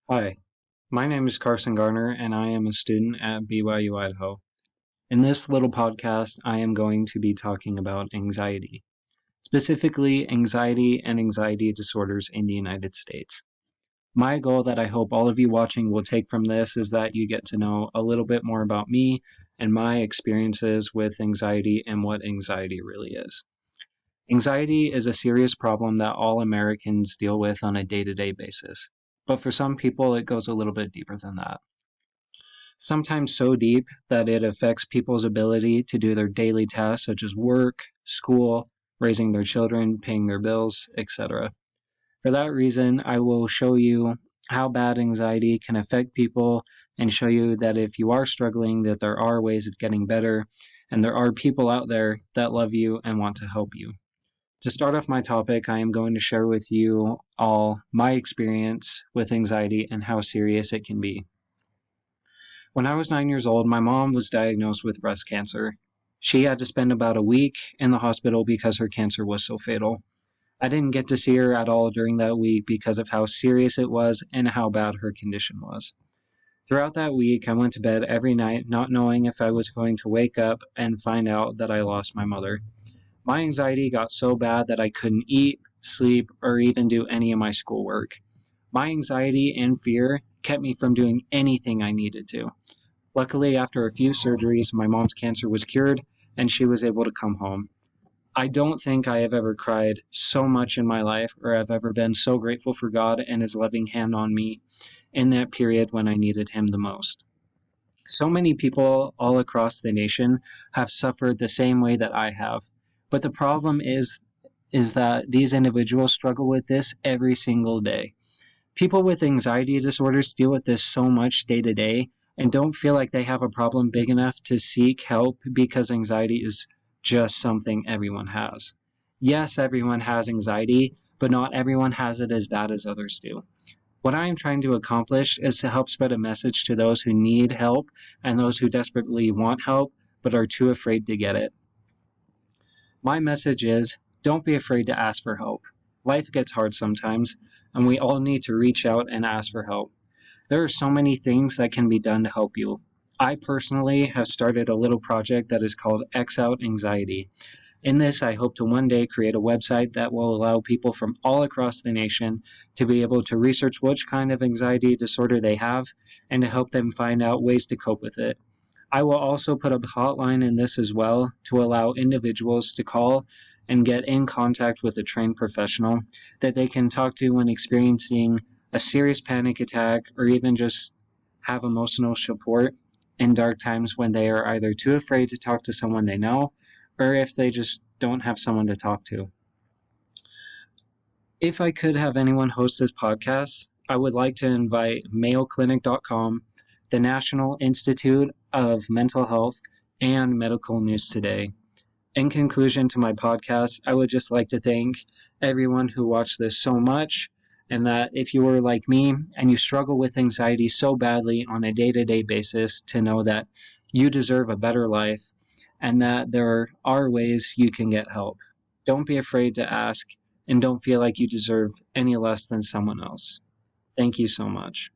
Hi, my name is Carson Garner, and I am a student at BYU Idaho. In this little podcast, I am going to be talking about anxiety, specifically anxiety and anxiety disorders in the United States. My goal that I hope all of you watching will take from this is that you get to know a little bit more about me and my experiences with anxiety and what anxiety really is. Anxiety is a serious problem that all Americans deal with on a day-to-day basis. But for some people, it goes a little bit deeper than that. Sometimes so deep that it affects people's ability to do their daily tasks such as work, school, raising their children, paying their bills, etc. For that reason, I will show you how bad anxiety can affect people and show you that if you are struggling, that there are ways of getting better and there are people out there that love you and want to help you. To start off my topic, I am going to share with you all my experience with anxiety and how serious it can be. When I was 9 years old, my mom was diagnosed with breast cancer. She had to spend about a week in the hospital because her cancer was so fatal. I didn't get to see her at all during that week because of how serious it was and how bad her condition was. Throughout that week, I went to bed every night not knowing if I was going to wake up and find out that I lost my mother. My anxiety got so bad that I couldn't eat, sleep, or even do any of my schoolwork. My anxiety and fear kept me from doing anything I needed to. Luckily, after a few surgeries, my mom's cancer was cured and she was able to come home. I don't think I have ever cried so much in my life or have ever been so grateful for God and His loving hand on me in that period when I needed Him the most. So many people all across the nation have suffered the same way that I have. But the problem is that these individuals struggle with this every single day. People with anxiety disorders deal with this so much day to day and don't feel like they have a problem big enough to seek help because anxiety is just something everyone has. Yes, everyone has anxiety, but not everyone has it as bad as others do. What I am trying to accomplish is to help spread a message to those who need help and those who desperately want help but are too afraid to get it. My message is, don't be afraid to ask for help. Life gets hard sometimes, and we all need to reach out and ask for help. There are so many things that can be done to help you. I personally have started a little project that is called X Out Anxiety. In this, I hope to one day create a website that will allow people from all across the nation to be able to research which kind of anxiety disorder they have and to help them find out ways to cope with it. I will also put a hotline in this as well to allow individuals to call and get in contact with a trained professional that they can talk to when experiencing a serious panic attack or even just have emotional support in dark times when they are either too afraid to talk to someone they know or if they just don't have someone to talk to. If I could have anyone host this podcast, I would like to invite MayoClinic.com, the National Institute of Mental Health, and Medical News Today. In conclusion to my podcast, I would just like to thank everyone who watched this so much, and that if you were like me and you struggle with anxiety so badly on a day-to-day basis, to know that you deserve a better life and that there are ways you can get help. Don't be afraid to ask, and don't feel like you deserve any less than someone else. Thank you so much.